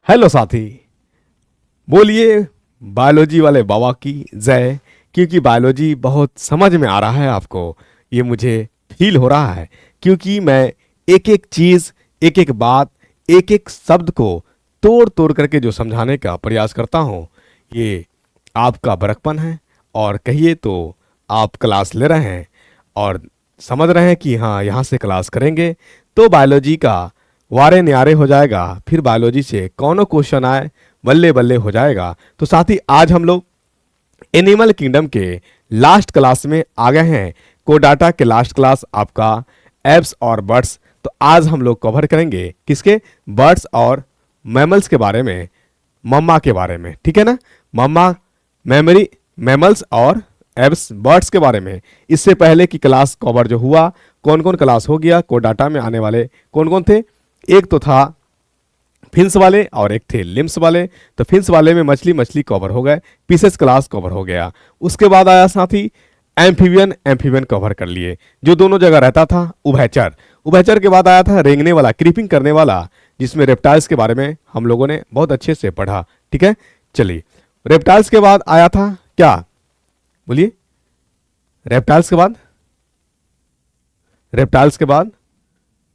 Hello साथी, बोलिए biology वाले बाबा की जय। क्योंकि बायोलॉजी बहुत समझ में आ रहा है आपको, ये मुझे फील हो रहा है। क्योंकि मैं एक एक चीज़, एक एक बात, एक एक शब्द को तोड़ तोड़ करके जो समझाने का प्रयास करता हूँ, ये आपका बड़कपन है। और कहिए तो आप क्लास ले रहे हैं और समझ रहे हैं कि हाँ, यहाँ से क्लास करेंगे तो बायोलॉजी का वारे न्यारे हो जाएगा। फिर बायोलॉजी से कौनो क्वेश्चन आए, बल्ले बल्ले हो जाएगा। तो साथ ही आज हम लोग एनिमल किंगडम के लास्ट क्लास में आ गए हैं। कोडाटा के लास्ट क्लास आपका एप्स और बर्ड्स। तो आज हम लोग कवर करेंगे किसके, बर्ड्स और मैमल्स के बारे में, मम्मा के बारे में। ठीक है ना, मम्मा, मेमोरी, मैमल्स और एप्स बर्ड्स के बारे में। इससे पहले की क्लास कवर जो हुआ, कौन कौन क्लास हो गया, कोडाटा में आने वाले कौन कौन थे, एक तो था फिन्स वाले और एक थे लिम्स वाले। तो फिन्स वाले में मछली मछली कवर हो गए, पीसेस क्लास कवर हो गया। उसके बाद आया साथी एम्फीबियन, एम्फीबियन कवर कर लिए, जो दोनों जगह रहता था। उभयचर, उभयचर के बाद आया था रेंगने वाला, क्रीपिंग करने वाला, जिसमें रेप्टाइल्स के बारे में हम लोगों ने बहुत अच्छे से पढ़ा। ठीक है, चलिए रेप्टाइल्स के बाद आया था क्या, बोलिए, रेप्टाइल्स के बाद, रेप्टाइल्स के बाद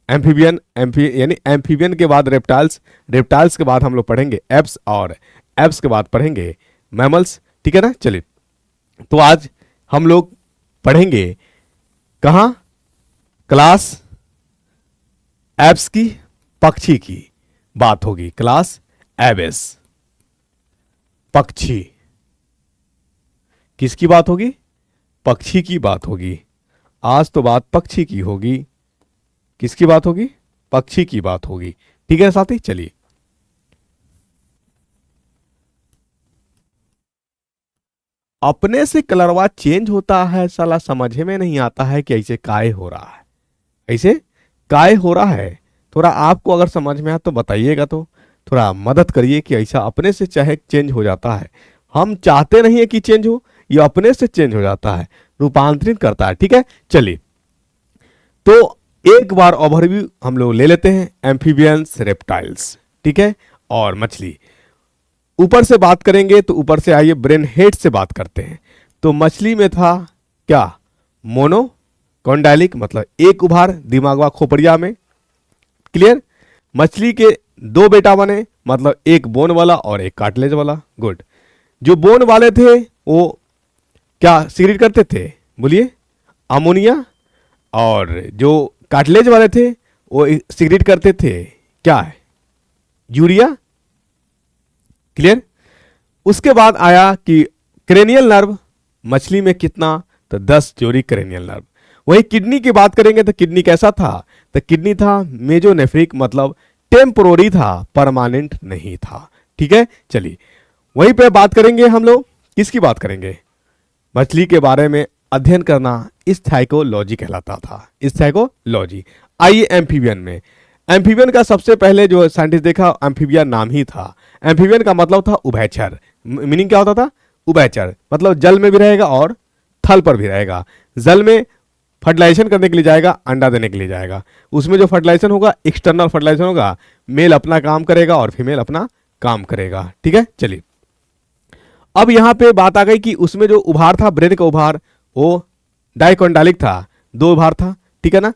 एम्फीबियन, यानी एम्फीबियन के बाद रेप्टाइल्स, रेप्टाइल्स के बाद हम लोग पढ़ेंगे एप्स और एप्स के बाद पढ़ेंगे मैमल्स। ठीक है ना, चलिए तो आज हम लोग पढ़ेंगे कहाँ, क्लास एप्स की, पक्षी की बात होगी। क्लास एबेस, पक्षी, किसकी बात होगी, पक्षी की बात होगी। आज तो बात पक्षी की होगी। किसकी बात होगी, पक्षी की बात होगी। ठीक है साथी, चलिए अपने से कलरवा चेंज होता है, साला समझ में नहीं आता है कि ऐसे काहे हो रहा है, ऐसे काहे हो रहा है। थोड़ा आपको अगर समझ में आए तो बताइएगा, तो थोड़ा मदद करिए कि ऐसा अपने से चाहे चेंज हो जाता है। हम चाहते नहीं है कि चेंज हो, ये अपने से चेंज हो जाता है, रूपांतरित करता है। ठीक है, चलिए तो एक बार ओवरव्यू हम लोग ले लेते हैं, एम्फीबियंस, रेप्टाइल्स, ठीक है, और मछली। ऊपर से बात करेंगे तो ऊपर से आइए ब्रेन हेड से बात करते हैं। तो मछली में था क्या, मोनो कॉन्डाइलिक, मतलब एक उभार दिमाग व खोपड़िया में। क्लियर, मछली के दो बेटा बने, मतलब एक बोन वाला और एक कार्टिलेज वाला। गुड, जो बोन वाले थे वो क्या सीक्रेट करते थे, बोलिए, अमोनिया। और जो कार्टिलेज वाले थे वो सीक्रेट करते थे क्या है, यूरिया। क्लियर, उसके बाद आया कि क्रेनियल नर्व, मछली में कितना, तो 10 जोड़ी क्रेनियल नर्व। वही किडनी की बात करेंगे तो किडनी कैसा था, तो किडनी था मेजोनेफ्रिक, मतलब टेम्पोररी था, परमानेंट नहीं था। ठीक है, चलिए वहीं पे बात करेंगे हम लोग, किसकी बात करेंगे, मछली के बारे में अध्ययन करना स्टाइकोलॉजी कहलाता था, स्टाइकोलॉजी। आइए एम्फीबियन में, एम्फीबियन का सबसे पहले जो साइंटिस्ट देखा, एम्फीबियन नाम ही था। एम्फीबियन का मतलब था उभयचर, मीनिंग क्या होता था, उभयचर, मतलब जल में भी रहेगा और थल पर भी रहेगा। जल में फर्टिलाइजेशन करने के लिए जाएगा, अंडा देने के लिए जाएगा। उसमें जो फर्टिलाइजेशन होगा एक्सटर्नल फर्टिलाइजेशन होगा, मेल अपना काम करेगा और फीमेल अपना काम करेगा। ठीक है, चलिए अब यहां पे बात आ गई कि उसमें जो उभार था, ब्रेन का उभार, वो डाइकोंडालिक था, दो उभार था। ठीक है ना,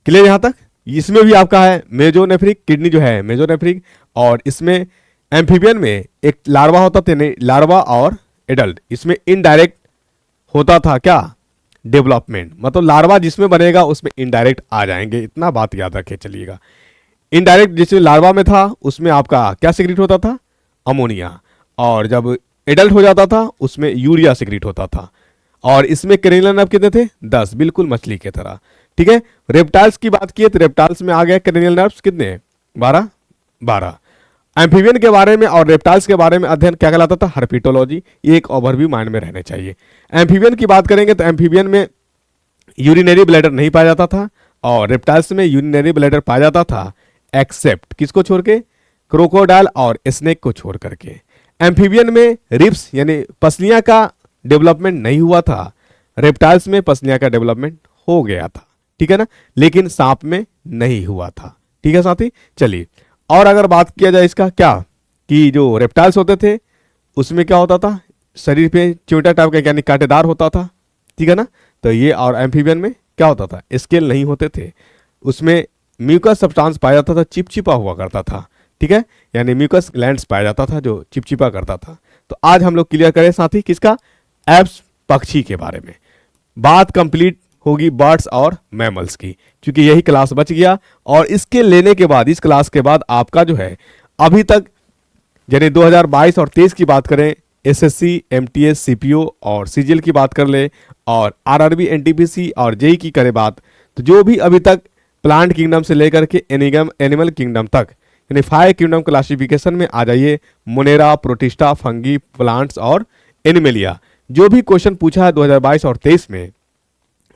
क्लियर यहां तक। इसमें भी आपका है मेजोनेफ्रिक, किडनी जो है मेजोनेफ्रिक। और इसमें एम्फीबियन में एक लार्वा होता था, लार्वा और एडल्ट। इसमें इनडायरेक्ट होता था क्या, डेवलपमेंट, मतलब लार्वा जिसमें बनेगा उसमें इनडायरेक्ट आ जाएंगे, इतना बात याद रखे चलिएगा। इनडायरेक्ट जिसमें लार्वा में था उसमें आपका क्या सिक्रेट होता था, अमोनिया। और जब एडल्ट हो जाता था उसमें यूरिया सिक्रेट होता था। और इसमें क्रेनियल नर्व कितने थे, 10, बिल्कुल मछली की तरह। ठीक है, रेप्टाइल्स की बात की तो रेप्टाइल्स में आ गए क्रेनियल नर्व्स कितने, 12। एम्फीबियन के बारे में और रेप्टाइल्स के बारे में अध्ययन क्या कहलाता था, हर्पिटोलॉजी। ये एक ओवरव्यू माइंड में रहने चाहिए। एम्फीबियन की बात करेंगे तो एम्फीबियन में यूरिनरी ब्लैडर नहीं पाया जाता था, और रेप्टाइल्स में यूरिनरी ब्लैडर पाया जाता था, एक्सेप्ट किसको छोड़ के, क्रोकोडाइल और स्नेक को छोड़ करके। एम्फीबियन में रिब्स यानी पसलियां का डेवलपमेंट नहीं हुआ था, रेप्टाइल्स में पसलियां का डेवलपमेंट हो गया था। ठीक है ना, लेकिन सांप में नहीं हुआ था। ठीक है साथी, चलिए और अगर बात किया जाए इसका क्या, कि जो रेप्टाइल्स होते थे उसमें क्या होता था, शरीर पे चिमटा टाइप का यानी कांटेदार होता था, ठीक है ना। तो ये और एम्फीबियन में क्या होता था, स्केल नहीं होते थे, उसमें म्यूकस सब्सटेंस पाया जाता था, चिपचिपा हुआ करता था, ठीक है, यानी म्यूकस ग्लैंड्स पाया जाता था जो चिपचिपा करता था। तो आज हम लोग क्लियर करें साथी किसका, एप्स पक्षी के बारे में। बात कंप्लीट होगी बर्ड्स और मैमल्स की, क्योंकि यही क्लास बच गया। और इसके लेने के बाद, इस क्लास के बाद आपका जो है अभी तक यानी 2022 और 23 की बात करें, एसएससी, एमटीएस, सीपीओ और सीजीएल की बात कर ले, और आरआरबी, एनटीपीसी और जेई की करे बात, तो जो भी अभी तक प्लांट किंगडम से लेकर के एनिमल किंगडम तक यानी 5 किंगडम क्लासिफिकेशन में आ जाइए, मोनेरा, प्रोटिस्टा, फंगी, प्लांट्स और एनिमेलिया। जो भी क्वेश्चन पूछा है 2022 और 23 में,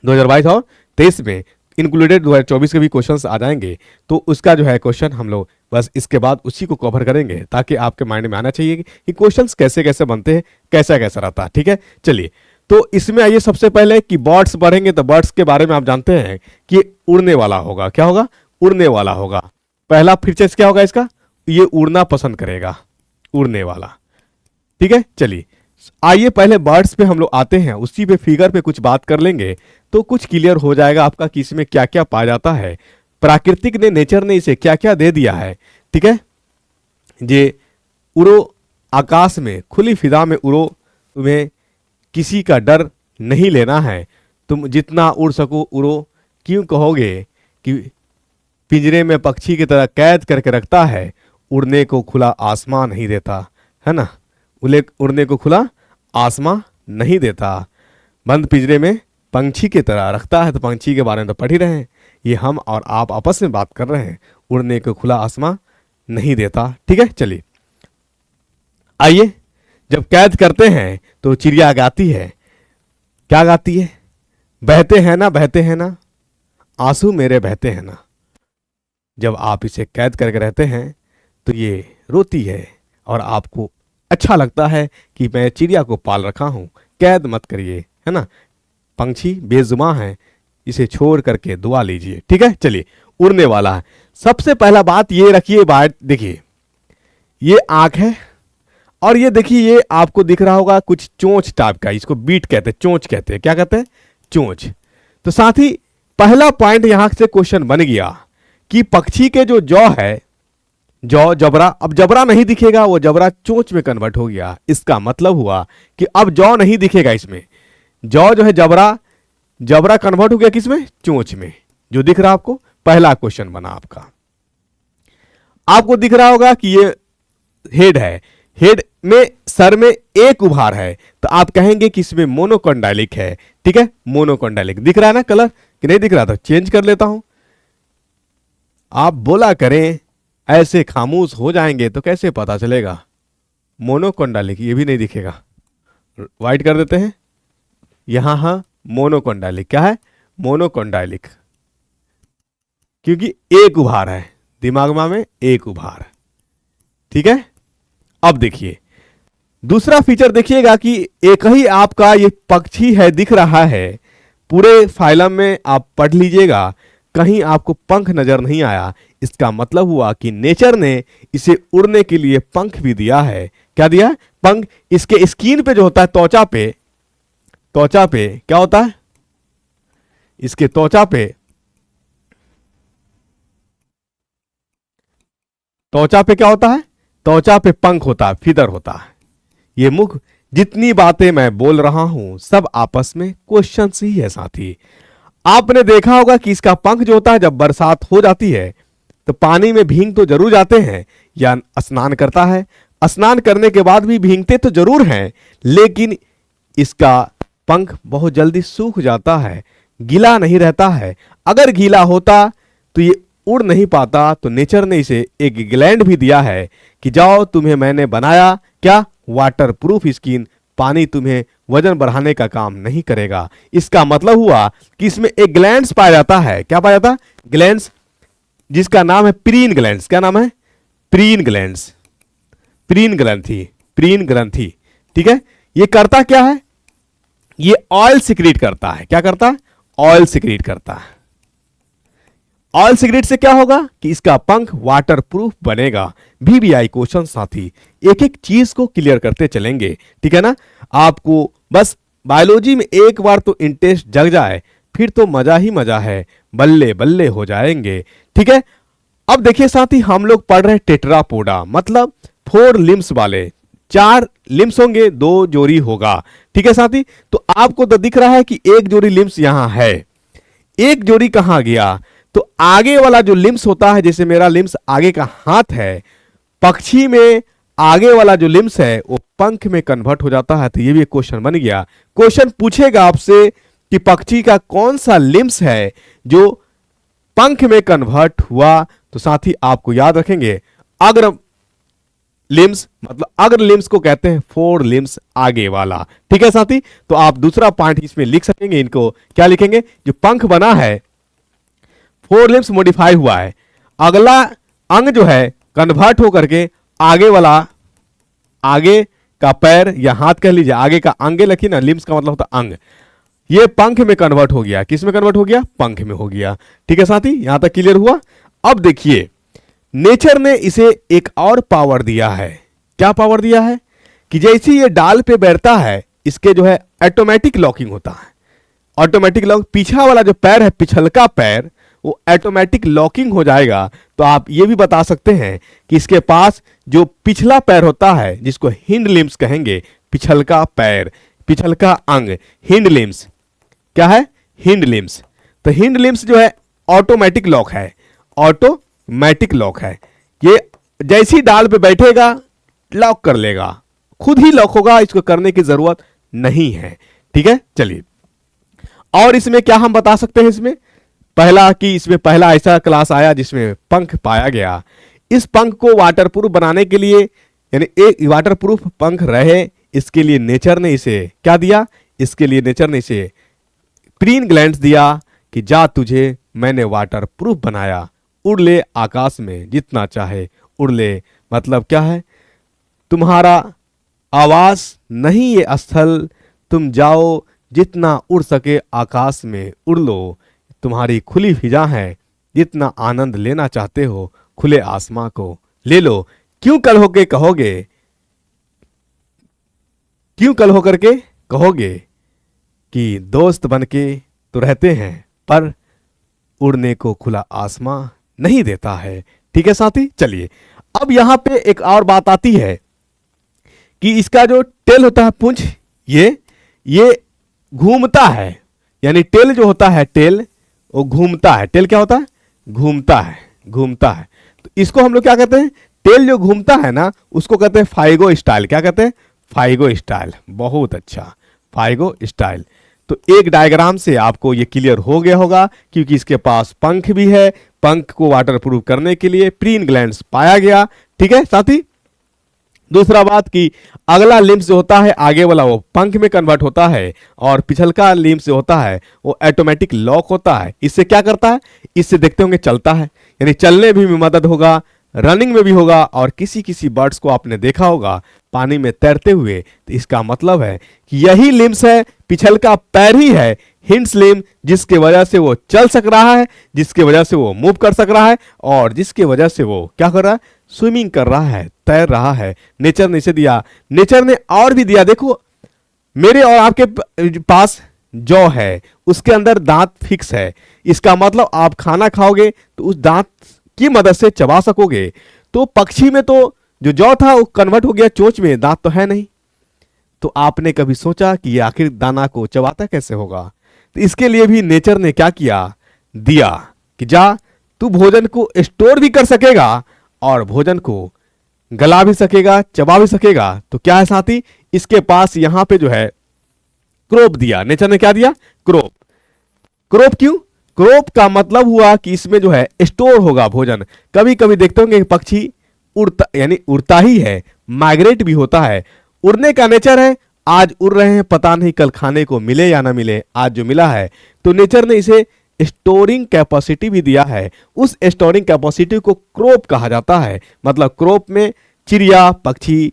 2022 और 23 में इंक्लूडेड 2024 के भी क्वेश्चंस आ जाएंगे, तो उसका जो है क्वेश्चन हम लोग बस इसके बाद उसी को कवर करेंगे, ताकि आपके माइंड में आना चाहिए कि क्वेश्चंस कैसे कैसे बनते हैं, कैसा कैसा रहता है, ठीक है। चलिए, तो इसमें आइए सबसे पहले कि बर्ड्स बढ़ेंगे, तो बर्ड्स के बारे में आप जानते हैं कि उड़ने वाला होगा। क्या होगा, उड़ने वाला होगा। पहला फीचर्स क्या होगा इसका, ये उड़ना पसंद करेगा, उड़ने वाला, ठीक है। चलिए आइए पहले बर्ड्स पे हम लोग आते हैं, उसी पे फिगर पे कुछ बात कर लेंगे तो कुछ क्लियर हो जाएगा आपका कि इसमें क्या क्या पाया जाता है, प्राकृतिक ने, नेचर ने इसे क्या क्या दे दिया है, ठीक है। ये उड़ो, आकाश में खुली फिजा में उड़ो, तुम्हें किसी का डर नहीं लेना है, तुम जितना उड़ सको उड़ो, क्यों कहोगे कि पिंजरे में पक्षी की तरह कैद करके रखता है, उड़ने को खुला आसमान नहीं देता, है ना। उड़ने को खुला आसमां नहीं देता, बंद पिंजरे में पंछी की तरह रखता है। तो पंछी के बारे में तो पढ़ ही रहे हैं, ये हम और आप आपस में बात कर रहे हैं, उड़ने को खुला आसमां नहीं देता, ठीक है। चलिए आइए, जब कैद करते हैं तो चिड़िया गाती है, क्या गाती है, बहते हैं ना, बहते हैं ना आंसू मेरे, बहते हैं ना। जब आप इसे कैद करके रहते हैं तो ये रोती है, और आपको अच्छा लगता है कि मैं चिड़िया को पाल रखा हूं, कैद मत करिए, है ना। पंछी बेजुबान है, इसे छोड़ करके दुआ लीजिए, ठीक है। चलिए, उड़ने वाला है। सबसे पहला बात ये रखिए, बात देखिए, ये आंख है, और ये देखिए, ये आपको दिख रहा होगा कुछ चोंच टाइप का, इसको बीट कहते हैं, चोंच कहते हैं, क्या कहते हैं, चोंच। तो साथ ही पहला पॉइंट यहां से क्वेश्चन बन गया कि पक्षी के जो जौ है, जौ, जबरा, अब जबरा नहीं दिखेगा, वो जबरा चोंच में कन्वर्ट हो गया। इसका मतलब हुआ कि अब जौ नहीं दिखेगा इसमें, जौ जो है जबरा, जबरा कन्वर्ट हो गया किसमें, चोंच में, जो दिख रहा आपको। पहला क्वेश्चन बना आपका। आपको दिख रहा होगा कि ये हेड है, हेड में, सर में एक उभार है, तो आप कहेंगे कि इसमें मोनोकॉन्डाइलिक है, ठीक है। मोनोकॉन्डाइलिक दिख रहा है ना कलर, कि नहीं दिख रहा, तो चेंज कर लेता हूं। आप बोला करें, ऐसे खामोश हो जाएंगे तो कैसे पता चलेगा, मोनोकॉन्डाइलिक, ये भी नहीं दिखेगा, व्हाइट कर देते हैं यहां, हाँ मोनोकॉन्डाइलिक, क्या है, मोनोकॉन्डाइलिक, क्योंकि एक उभार है, दिमाग में एक उभार, ठीक है। अब देखिए दूसरा फीचर, देखिएगा कि एक ही आपका ये पक्षी है दिख रहा है, पूरे फाइलम में आप पढ़ लीजिएगा, कहीं आपको पंख नजर नहीं आया। इसका मतलब हुआ कि नेचर ने इसे उड़ने के लिए पंख भी दिया है। क्या दिया है, पंख। इसके स्किन पे जो होता है, त्वचा पे, त्वचा पे क्या होता है, इसके त्वचा पे, त्वचा पे क्या होता है, त्वचा पे पंख होता है, फीदर होता है। ये मुख, जितनी बातें मैं बोल रहा हूं सब आपस में क्वेश्चन ही है साथी। आपने देखा होगा कि इसका पंख जो होता है, जब बरसात हो जाती है तो पानी में भींग तो जरूर जाते हैं, या स्नान करता है, स्नान करने के बाद भी भींगते तो जरूर हैं, लेकिन इसका पंख बहुत जल्दी सूख जाता है, गीला नहीं रहता है। अगर गीला होता तो ये उड़ नहीं पाता। तो नेचर ने इसे एक ग्लैंड भी दिया है कि जाओ, तुम्हें मैंने बनाया क्या, वाटर प्रूफ स्किन, पानी तुम्हें वजन बढ़ाने का काम नहीं करेगा। इसका मतलब हुआ कि इसमें एक ग्लैंड्स पाया जाता है, क्या पाया जाता है, ग्लैंड्स, जिसका नाम है प्रीन ग्लैंड्स। क्या नाम है, प्रीन ग्लैंड्स, प्रीन ग्रंथि, प्रीन ग्रंथि, ठीक है। ये करता क्या है, ये ऑयल सिक्रीट करता है, क्या करता है, ऑयल सिक्रीट करता है। ऑयल सिगरेट से क्या होगा कि इसका पंख वाटर प्रूफ बनेगा। VVI क्वेश्चन साथी, एक एक चीज को क्लियर करते चलेंगे, ठीक है ना। आपको बस बायोलॉजी में एक बार तो इंटरेस्ट जग जाए फिर तो मजा ही मजा है, बल्ले बल्ले हो जाएंगे, ठीक है। अब देखिए साथी, हम लोग पढ़ रहे हैं टेट्रापोडा, मतलब 4 लिम्स वाले, 4 लिम्स होंगे, 2 जोड़ी होगा, ठीक है साथी। तो आपको तो दिख रहा है कि एक जोड़ी लिम्स यहां है, एक जोड़ी कहां गया, तो आगे वाला जो लिम्स होता है, जैसे मेरा लिम्स आगे का हाथ है, पक्षी में आगे वाला जो लिम्स है वो पंख में कन्वर्ट हो जाता है। तो ये भी एक क्वेश्चन बन गया। क्वेश्चन पूछेगा आपसे कि पक्षी का कौन सा लिम्स है जो पंख में कन्वर्ट हुआ, तो साथी आपको याद रखेंगे अग्र लिम्स, मतलब अग्र लिम्स को कहते हैं 4 लिम्स आगे वाला, ठीक है साथी। तो आप दूसरा पॉइंट इसमें लिख सकेंगे, इनको क्या लिखेंगे, जो पंख बना है 4 लिम्स मॉडिफाई हुआ है, अगला अंग जो है कन्वर्ट होकर के आगे वाला, आगे का पैर या हाथ कह लीजिए, आगे का अंग लिखिए ना, लिम्स का मतलब होता अंग, ये पंख में कन्वर्ट हो गया। किस में कन्वर्ट हो गया, पंख में हो गया, ठीक है साथी। यहां तक क्लियर हुआ। अब देखिए नेचर ने इसे एक और पावर दिया है। क्या पावर दिया है कि जैसे ये डाल पे बैठता है, इसके जो है ऑटोमेटिक लॉकिंग होता है, ऑटोमेटिक लॉक, पीछा वाला जो पैर है, पिछलका पैर, वो ऑटोमेटिक लॉकिंग हो जाएगा। तो आप ये भी बता सकते हैं कि इसके पास जो पिछला पैर होता है, जिसको हिंड लिम्स कहेंगे, पिछलका पैर, पिछलका अंग, हिंड लिम्स, क्या है, हिंड लिम्स। तो हिंड लिम्स जो है ऑटोमेटिक लॉक है, ऑटोमेटिक लॉक है। ये जैसी डाल पे बैठेगा लॉक कर लेगा, खुद ही लॉक होगा, इसको करने की जरूरत नहीं है, ठीक है। चलिए, और इसमें क्या हम बता सकते हैं, इसमें पहला कि इसमें पहला ऐसा क्लास आया जिसमें पंख पाया गया। इस पंख को वाटरप्रूफ बनाने के लिए, यानी एक वाटरप्रूफ पंख रहे, इसके लिए नेचर ने इसे क्या दिया, इसके लिए नेचर ने इसे प्रीन ग्लैंड्स दिया कि जा तुझे मैंने वाटरप्रूफ बनाया, उड़ ले आकाश में जितना चाहे उड़ ले। मतलब क्या है, तुम्हारा आवास नहीं ये स्थल, तुम जाओ जितना उड़ सके आकाश में उड़ लो, तुम्हारी खुली फिजा है, जितना आनंद लेना चाहते हो खुले आसमां को ले लो। क्यों कल होके कहोगे, क्यों कल होकर के कहोगे कि दोस्त बनके तो रहते हैं पर उड़ने को खुला आसमां नहीं देता है, ठीक है साथी। चलिए, अब यहां पे एक और बात आती है कि इसका जो टेल होता है, पूंछ, ये घूमता है, यानी टेल जो होता है, टेल वो घूमता है। टेल क्या होता है, घूमता है, घूमता है। तो इसको हम लोग क्या कहते हैं, टेल जो घूमता है ना, उसको कहते हैं फाइगो स्टाइल। क्या कहते हैं, फाइगो स्टाइल। बहुत अच्छा, फाइगो स्टाइल। तो एक डायग्राम से आपको ये क्लियर हो गया होगा, क्योंकि इसके पास पंख भी है, पंख को वाटरप्रूफ करने के लिए प्रीन ग्लैंड्स पाया गया, ठीक है साथी। दूसरा बात कि अगला लिम्स जो होता है आगे वाला, वो पंख में कन्वर्ट होता है, और पिछलका लिम्स जो होता है वो ऑटोमेटिक लॉक होता है। इससे क्या करता है, इससे देखते होंगे चलता है, यानी चलने भी में मदद होगा, रनिंग में भी होगा, और किसी किसी बर्ड्स को आपने देखा होगा पानी में तैरते हुए। तो इसका मतलब है कि यही लिम्स है, पिछलका पैर ही है, हिंड्स लिम्ब, जिसके वजह से वो चल सक रहा है, जिसके वजह से वो मूव कर सक रहा है, और जिसके वजह से वो क्या कर रहा है, स्विमिंग कर रहा है, तैर रहा है। नेचर ने इसे दिया। नेचर ने और भी दिया, देखो मेरे और आपके पास जौ है, उसके अंदर दांत फिक्स है, इसका मतलब आप खाना खाओगे तो उस दांत की मदद से चबा सकोगे। तो पक्षी में तो जो जौ था वो कन्वर्ट हो गया चोंच में, दांत तो है नहीं। तो आपने कभी सोचा कि ये आखिर दाना को चबाता कैसे होगा? तो इसके लिए भी नेचर ने क्या किया, दिया कि जा तू भोजन को स्टोर भी कर सकेगा और भोजन को गला भी सकेगा, चबा भी सकेगा। तो क्या है साथी, इसके पास यहां पे जो है क्रोप दिया। नेचर ने क्या दिया, क्रोप। क्रोप क्यों, क्रोप का मतलब हुआ कि इसमें जो है स्टोर होगा भोजन। कभी कभी देखते होंगे पक्षी उड़ता, यानी उड़ता ही है, माइग्रेट भी होता है, उड़ने का नेचर है। आज उड़ रहे हैं, पता नहीं कल खाने को मिले या ना मिले, आज जो मिला है। तो नेचर ने इसे स्टोरिंग कैपेसिटी भी दिया है। उस स्टोरिंग कैपेसिटी को क्रोप कहा जाता है। मतलब क्रोप में चिड़िया, पक्षी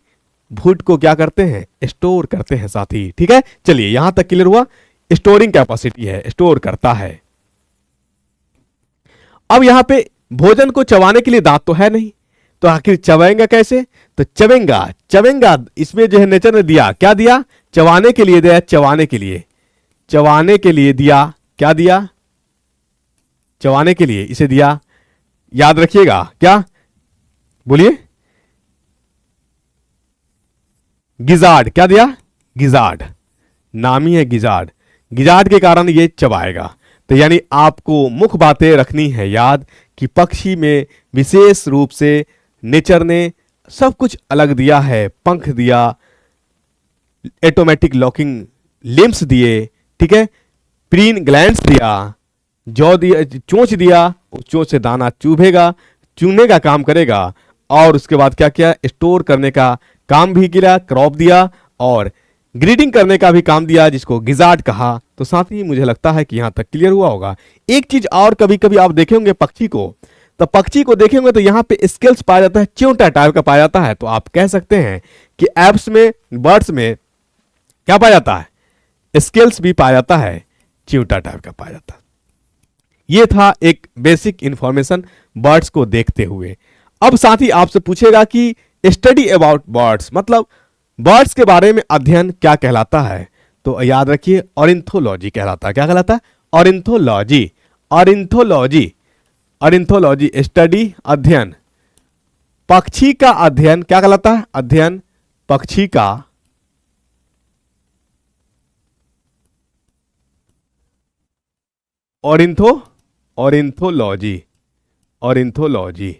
फूड को क्या करते हैं, स्टोर करते हैं साथी। ठीक है, चलिए यहां तक क्लियर हुआ। स्टोरिंग कैपेसिटी है, स्टोर करता है। अब यहां पे भोजन को चबाने के लिए दांत तो है नहीं, तो आखिर चबाएंगा कैसे? तो चबेंगा, चबेंगा। इसमें जो है नेचर ने दिया, क्या दिया? चबाने के लिए दिया, चबाने के लिए, चबाने के लिए दिया, क्या दिया? चबाने के लिए इसे दिया। याद रखिएगा, क्या? बोलिए। गिजार्ड, क्या दिया? गिजार्ड, नाम ही है गिजार्ड। गिजार्ड के कारण ये चबाएगा। तो यानी आपको मुख्य बातें रखनी है याद कि पक्षी में विशेष रूप से नेचर ने सब कुछ अलग दिया है। पंख दिया, ऑटोमेटिक लॉकिंग लिम्स दिए, ठीक है, प्रीन ग्लैंड्स दिया, जौ दिया, चोंच दिया, उस चोंच से दाना चुभेगा, चूने का काम करेगा। और उसके बाद क्या किया? स्टोर करने का काम भी किया, क्रॉप दिया, और ग्रीडिंग करने का भी काम दिया, जिसको गिजार्ड कहा। तो साथ ही मुझे लगता है कि यहां तक क्लियर हुआ होगा। एक चीज और, कभी कभी आप देखेंगे पक्षी को, तो पक्षी को देखेंगे तो यहां पे स्केल्स पाया जाता है, चिमटा टाइप का पाया जाता है। तो आप कह सकते हैं कि एप्स में, बर्ड्स में क्या पाया जाता है? स्केल्स भी पाया जाता है, चिमटा टाइप का पाया जाता है। ये था एक बेसिक इंफॉर्मेशन बर्ड्स को देखते हुए। अब साथ ही आपसे पूछेगा कि स्टडी अबाउट बर्ड्स, मतलब बर्ड्स के बारे में अध्ययन क्या कहलाता है? तो याद रखिए, ऑर्निथोलॉजी कहलाता है। क्या कहलाता है? ऑर्निथोलॉजी, ऑर्निथोलॉजी, ऑर्निथोलॉजी, स्टडी, अध्ययन, पक्षी का अध्ययन क्या कहलाता है? अध्ययन पक्षी का, ऑर्निथोलॉजी, ऑर्निथोलॉजी।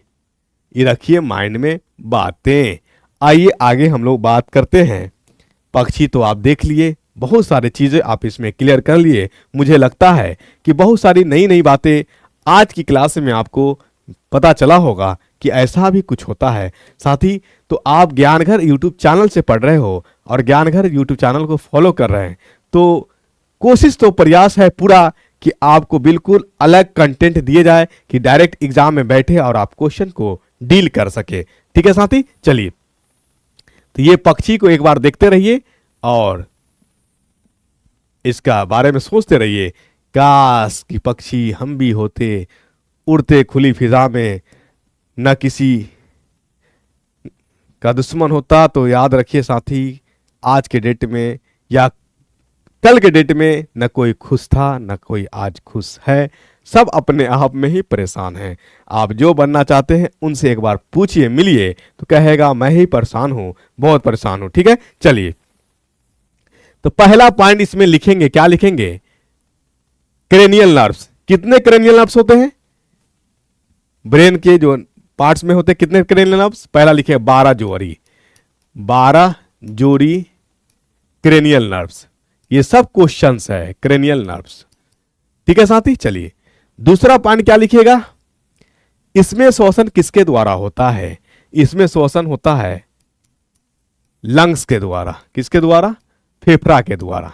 ये रखिए माइंड में बातें। आइए आगे हम लोग बात करते हैं। पक्षी तो आप देख लिए, बहुत सारी चीजें आप इसमें क्लियर कर लिए। मुझे लगता है कि बहुत सारी नई नई बातें आज की क्लास में आपको पता चला होगा कि ऐसा भी कुछ होता है। साथ ही तो आप ज्ञानघर यूट्यूब चैनल से पढ़ रहे हो और ज्ञानघर यूट्यूब चैनल को फॉलो कर रहे हैं, तो कोशिश तो प्रयास है पूरा कि आपको बिल्कुल अलग कंटेंट दिए जाए कि डायरेक्ट एग्जाम में बैठे और आप क्वेश्चन को डील कर सके। ठीक है साथी, चलिए तो ये पक्षी को एक बार देखते रहिए और इसका बारे में सोचते रहिए। काश कि पक्षी हम भी होते, उड़ते खुली फिजा में, न किसी का दुश्मन होता। तो याद रखिए साथी, आज के डेट में या कल के डेट में न कोई खुश था, न कोई आज खुश है, सब अपने आप में ही परेशान हैं। आप जो बनना चाहते हैं उनसे एक बार पूछिए, मिलिए, तो कहेगा मैं ही परेशान हूं, बहुत परेशान हूं। ठीक है, चलिए तो पहला पॉइंट इसमें लिखेंगे, क्या लिखेंगे? Cranial nerves. कितने क्रेनियल नर्व्स होते हैं? ब्रेन के जो पार्ट्स में होते हैं कितने क्रेनियल नर्व्स? पहला लिखे 12 जोड़ी, 12 जोड़ी क्रेनियल नर्व्स। ये सब क्वेश्चंस है, क्रेनियल नर्व्स। ठीक है साथी, चलिए दूसरा पॉइंट क्या लिखिएगा? इसमें श्वसन किसके द्वारा होता है? इसमें श्वसन होता है लंग्स के द्वारा। किसके द्वारा? फेफड़ा के द्वारा।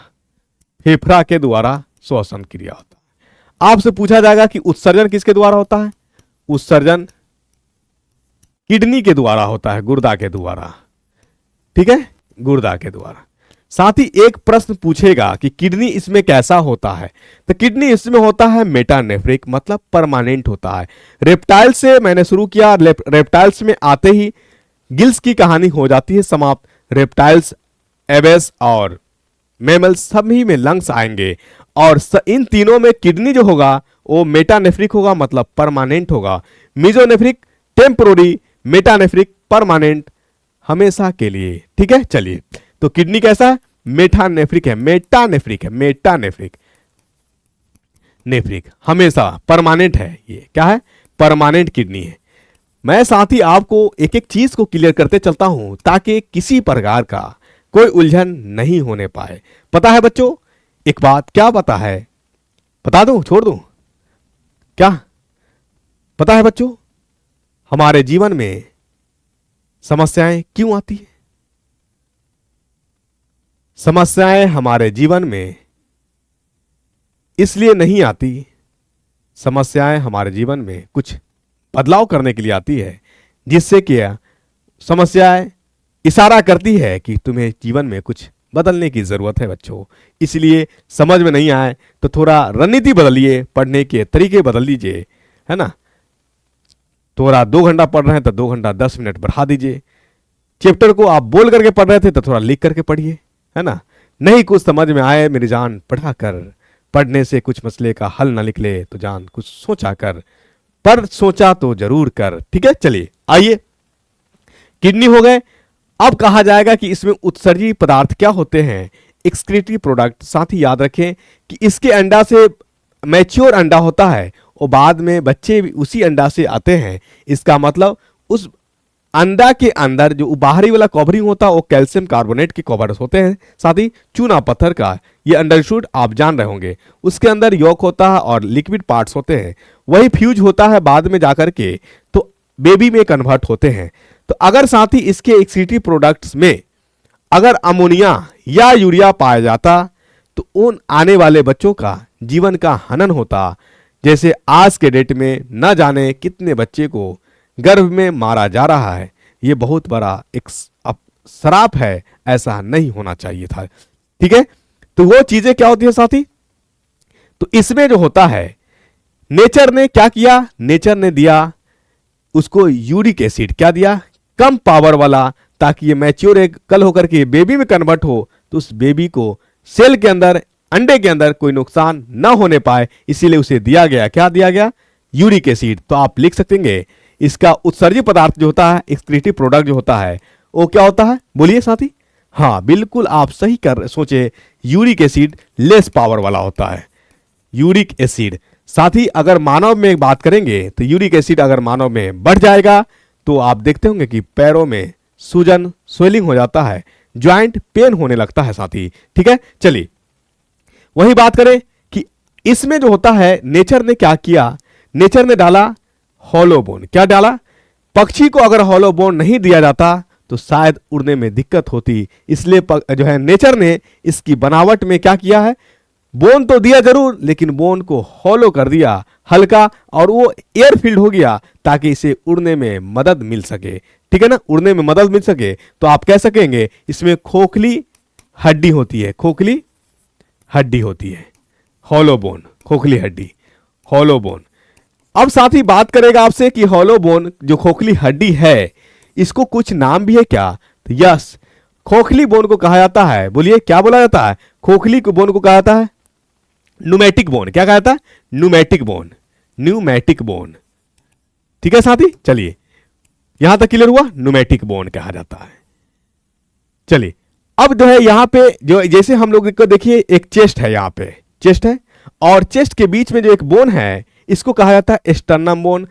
फेफड़ा के द्वारा श्वसन क्रिया होता है। आपसे पूछा जाएगा कि उत्सर्जन किसके द्वारा होता है? उत्सर्जन किडनी के द्वारा होता है, गुर्दा के द्वारा। ठीक है, गुर्दा के द्वारा। साथ ही एक प्रश्न पूछेगा कि किडनी इसमें कैसा होता है? तो किडनी इसमें होता है मेटानेफ्रिक, मतलब परमानेंट होता है। रेप्टाइल से मैंने शुरू किया, रेप्टाइल्स में आते ही गिल्स की कहानी हो जाती है समाप्त। रेप्टाइल्स, एबेस और मैमल्स सभी में लंग्स आएंगे, और इन तीनों में किडनी जो होगा वो मेटानेफ्रिक होगा, मतलब परमानेंट होगा। मीजोनेफ्रिक टेम्पोररी, मेटानेफ्रिक परमानेंट, हमेशा के लिए। ठीक है, चलिए तो किडनी कैसा है? मेटानेफ्रिक है, मेटानेफ्रिक है, मेटानेफ्रिक, नेफ्रिक, हमेशा परमानेंट है। ये क्या है? परमानेंट किडनी है। मैं साथ ही आपको एक एक चीज को क्लियर करते चलता हूं ताकि किसी प्रकार का कोई उलझन नहीं होने पाए। पता है बच्चों एक बात? क्या पता है? बता दूं, छोड़ दूं? क्या पता है बच्चों? हमारे जीवन में समस्याएं क्यों आती है? समस्याएं हमारे जीवन में इसलिए नहीं आती, समस्याएं हमारे जीवन में कुछ बदलाव करने के लिए आती है, जिससे कि समस्याएं इशारा करती है कि तुम्हें जीवन में कुछ बदलने की जरूरत है बच्चों। इसलिए समझ में नहीं आए तो थोड़ा रणनीति बदलिए, पढ़ने के तरीके बदल लीजिए, है ना। थोड़ा 2 घंटा पढ़ रहे हैं तो 2 घंटा 10 मिनट बढ़ा दीजिए। चैप्टर को आप बोल करके पढ़ रहे थे तो थोड़ा लिख करके पढ़िए, है ना। नहीं कुछ समझ में आए मेरी जान पढ़ा कर, पढ़ने से कुछ मसले का हल ना निकले तो जान कुछ सोचा कर, पर सोचा तो जरूर कर। ठीक है, चलिए आइए, किडनी हो गए। अब कहा जाएगा कि इसमें उत्सर्जी पदार्थ क्या होते हैं, एक्सक्रीटरी प्रोडक्ट। साथ ही याद रखें कि इसके अंडा से मैच्योर अंडा होता है और बाद में बच्चे भी उसी अंडा से आते हैं। इसका मतलब उस अंडा के अंदर जो बाहरी वाला कवरिंग होता है वो कैल्शियम कार्बोनेट के कवर्स होते हैं, साथ ही चूना पत्थर का, ये अंडरशूट आप जान रहे होंगे। उसके अंदर यॉक होता है और लिक्विड पार्ट्स होते हैं, वही फ्यूज होता है बाद में जाकर के तो बेबी में कन्वर्ट होते हैं। तो अगर साथ ही इसके एक्सक्रीटरी प्रोडक्ट्स में अगर अमोनिया या यूरिया पाया जाता तो उन आने वाले बच्चों का जीवन का हनन होता। जैसे आज के डेट में न जाने कितने बच्चे को गर्भ में मारा जा रहा है। ये बहुत बड़ा एक श्राप है, ऐसा नहीं होना चाहिए था। ठीक है, तो वो चीजें क्या होती है साथी, तो इसमें जो होता है नेचर ने क्या किया, नेचर ने दिया उसको यूरिक एसिड, क्या दिया, कम पावर वाला, ताकि ये मैच्योर एक कल होकर के बेबी में कन्वर्ट हो तो उस बेबी को सेल के अंदर, अंडे के अंदर कोई नुकसान ना होने पाए, इसीलिए उसे दिया गया, क्या दिया गया, यूरिक एसिड। तो आप लिख सकेंगे इसका उत्सर्जी पदार्थ जो होता है, एक्सक्रीटरी प्रोडक्ट जो होता है वो क्या होता है, बोलिए साथी। हाँ बिल्कुल आप सही कर सोचे, यूरिक एसिड लेस पावर वाला होता है, यूरिक एसिड। साथ ही अगर मानव में बात करेंगे तो यूरिक एसिड अगर मानव में बढ़ जाएगा तो आप देखते होंगे कि पैरों में सूजन, स्वेलिंग हो जाता है, ज्वाइंट पेन होने लगता है साथी। ठीक है, चलिए वही बात करें कि इसमें जो होता है नेचर ने क्या किया, नेचर ने डाला हॉलो बोन। क्या डाला, पक्षी को अगर हॉलो बोन नहीं दिया जाता तो शायद उड़ने में दिक्कत होती, इसलिए जो है नेचर ने इसकी बनावट में क्या किया है, बोन तो दिया जरूर लेकिन बोन को हॉलो कर दिया, हल्का, और वो एयर फील्ड हो गया ताकि इसे उड़ने में मदद मिल सके। ठीक है ना, उड़ने में मदद मिल सके। तो आप कह सकेंगे इसमें खोखली हड्डी होती है, खोखली हड्डी होती है, हॉलो बोन, खोखली हड्डी, हॉलो बोन। अब साथ ही बात करेगा आपसे कि हॉलो बोन जो खोखली हड्डी है इसको कुछ नाम भी है क्या, तो यस, खोखली बोन को कहा जाता है, बोलिए क्या बोला जाता है, खोखली को बोन को कहा जाता है न्यूमेटिक बोन। क्या कहा जाता है, न्यूमेटिक बोन, न्यूमेटिक बोन। ठीक है साथी, चलिए यहां तक क्लियर हुआ, न्यूमेटिक बोन कहा जाता है। चलिए अब जो है यहां पे जो जैसे हम लोग को देखिए एक चेस्ट है, यहां पे चेस्ट है और चेस्ट के बीच में जो एक बोन है इसको कहा जाता है स्टर्नम बोन,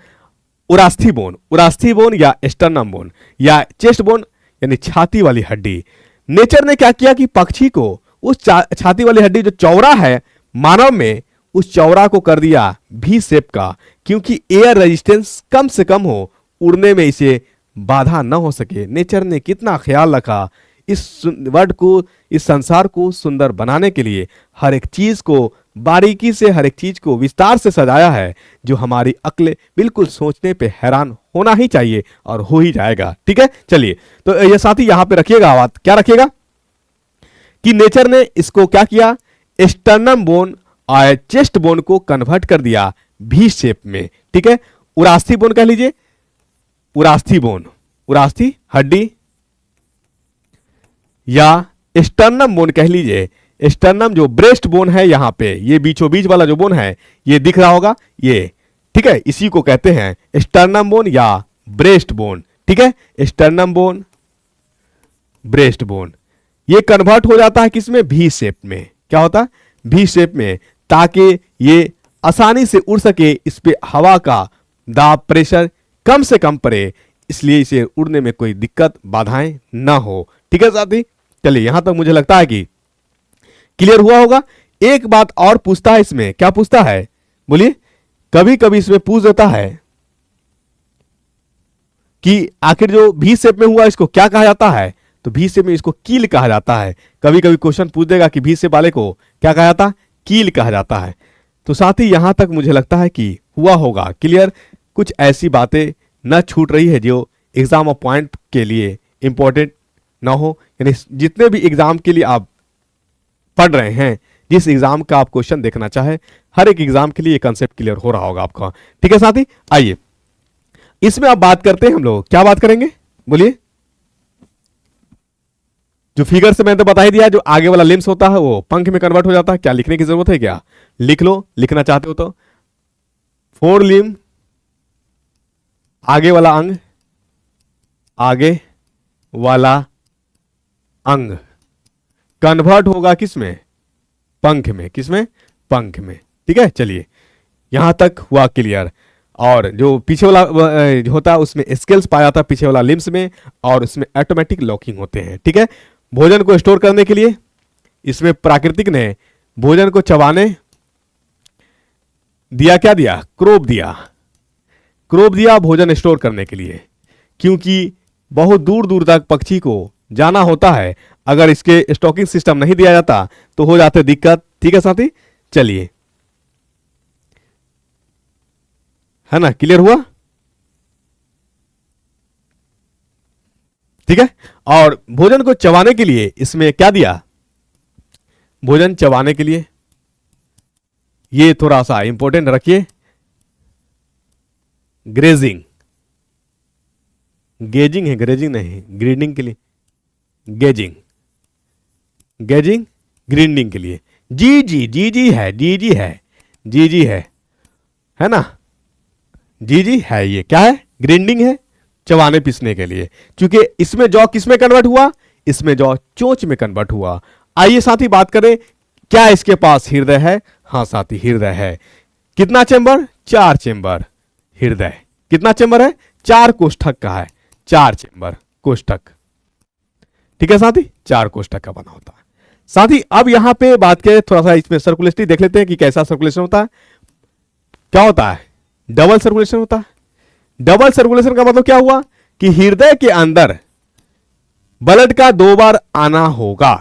उरास्थी बोन, उरास्थी बोन या स्टर्नम बोन या चेस्ट बोन यानी छाती वाली हड्डी। नेचर ने क्या किया कि पक्षी को उस छाती वाली हड्डी जो चौड़ा है मानव में, उस चौड़ा को कर दिया भी शेप का, क्योंकि एयर रेजिस्टेंस कम से कम हो, उड़ने में इसे बाधा न हो सके। नेचर ने कितना ख्याल रखा इस वर्ड को, इस संसार को सुंदर बनाने के लिए हर एक चीज को बारीकी से, हर एक चीज को विस्तार से सजाया है, जो हमारी अक्ल बिल्कुल सोचने पे हैरान होना ही चाहिए और हो ही जाएगा। ठीक है, चलिए तो ये साथी यहां पे रखिएगा बात, क्या रखिएगा कि नेचर ने इसको क्या किया, स्टर्नम बोन और चेस्ट बोन को कन्वर्ट कर दिया भी शेप में। ठीक है, उरास्थी बोन कह लीजिए, उरास्थी बोन, उरास्थी हड्डी या स्टर्नम बोन कह लीजिए। स्टर्नम जो ब्रेस्ट बोन है यहां पे, ये बीचों बीच वाला जो बोन है ये दिख रहा होगा ये, ठीक है, इसी को कहते हैं स्टर्नम बोन या ब्रेस्ट बोन। ठीक है, स्टर्नम बोन, ब्रेस्ट बोन, ये कन्वर्ट हो जाता है किसमें, भी शेप में। क्या होता है, भी शेप में, ताकि ये आसानी से उड़ सके, इस पे हवा का दाब, प्रेशर कम से कम पड़े, इसलिए इसे उड़ने में कोई दिक्कत, बाधाएं ना हो। ठीक है साथी, चलिए यहां तक मुझे लगता है कि क्लियर हुआ होगा। एक बात और पूछता है इसमें, क्या पूछता है, बोलिए, कभी कभी इसमें पूछ देता है कि आखिर जो भी शेप में हुआ इसको क्या कहा जाता है, तो भी शेप में इसको कील कहा जाता है। कभी कभी क्वेश्चन पूछ देगा कि भी शेप वाले को क्या कहा जाता है, कील कहा जाता है। तो साथ ही यहां तक मुझे लगता है कि हुआ होगा क्लियर, कुछ ऐसी बातें न छूट रही है जो एग्जाम ऑफ पॉइंट के लिए इंपॉर्टेंट ना हो, यानी जितने भी एग्जाम के लिए आप पढ़ रहे हैं, जिस एग्जाम का आप क्वेश्चन देखना चाहे, हर एक एग्जाम के लिए कंसेप्ट क्लियर हो रहा होगा आपका। ठीक है साथी, आइए इसमें अब बात करते हैं हम लोग, क्या बात करेंगे बोलिए। जो फिगर से मैंने तो बता ही दिया, जो आगे वाला लिम्स होता है वो पंख में कन्वर्ट हो जाता है। क्या लिखने की जरूरत है क्या? लिख लो, लिखना चाहते हो तो। फोर लिम्ब, आगे वाला अंग, आगे वाला अंग कन्वर्ट होगा किसमें? पंख में। किसमें? पंख में। ठीक है, चलिए यहां तक हुआ क्लियर। और जो पीछे वाला जो होता है उसमें स्केल्स पाया जाता है पीछे वाला लिम्स में, और उसमें ऑटोमेटिक लॉकिंग होते हैं। ठीक है, भोजन को स्टोर करने के लिए इसमें प्राकृतिक ने भोजन को चबाने दिया, क्या दिया? क्रोप दिया। क्रोप दिया भोजन स्टोर करने के लिए, क्योंकि बहुत दूर दूर तक पक्षी को जाना होता है। अगर इसके स्टॉकिंग सिस्टम नहीं दिया जाता तो हो जाते दिक्कत। ठीक है साथी, चलिए, है ना, क्लियर हुआ? ठीक है, और भोजन को चबाने के लिए इसमें क्या दिया? भोजन चबाने के लिए, ये थोड़ा सा इंपॉर्टेंट रखिए, ग्रेजिंग, गेजिंग है, ग्रेजिंग नहीं, ग्रीडिंग के लिए गेजिंग, गेजिंग ग्रीडिंग के लिए जी जी जी जी है, जी जी है, जी जी है ना, जी जी है। ये क्या है? ग्रीडिंग है, चबाने पीसने के लिए। क्योंकि इसमें जौ किस में कन्वर्ट हुआ? इसमें जौ चोंच में कन्वर्ट हुआ। आइए साथी बात करें, क्या इसके पास हृदय है? हाँ साथी, हृदय है। कितना चेंबर? 4 चेंबर। हृदय कितना चेंबर है? 4 कोष्ठक का है, 4 चेंबर कोष्ठक। ठीक है साथी, 4 कोष्ठक का बना होता है। साथी अब यहां पे बात करें थोड़ा सा, इसमें सर्कुलेटरी देख लेते हैं कि कैसा सर्कुलेशन होता है। क्या होता है? डबल सर्कुलेशन होता है। डबल सर्कुलेशन का मतलब क्या हुआ कि हृदय के अंदर ब्लड का 2 बार आना होगा।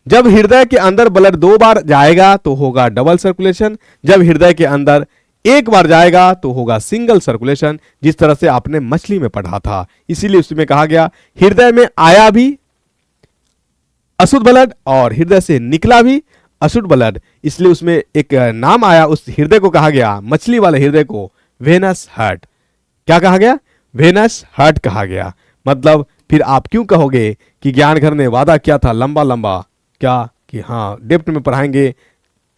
जब हृदय के अंदर ब्लड 2 बार जाएगा तो होगा डबल सर्कुलेशन। जब हृदय के अंदर 1 बार जाएगा तो होगा सिंगल सर्कुलेशन, जिस तरह से आपने मछली में पढ़ा था। इसीलिए उसमें कहा गया हृदय में आया भी अशुद्ध ब्लड और हृदय से निकला भी अशुद्ध ब्लड, इसलिए उसमें एक नाम आया, उस हृदय को कहा गया, मछली वाले हृदय को वेनस हार्ट। क्या कहा गया? वेनस हार्ट कहा गया। मतलब फिर आप क्यों कहोगे कि ज्ञानघर ने वादा किया था लंबा लंबा, क्या कि हाँ डेप्थ में पढ़ाएंगे,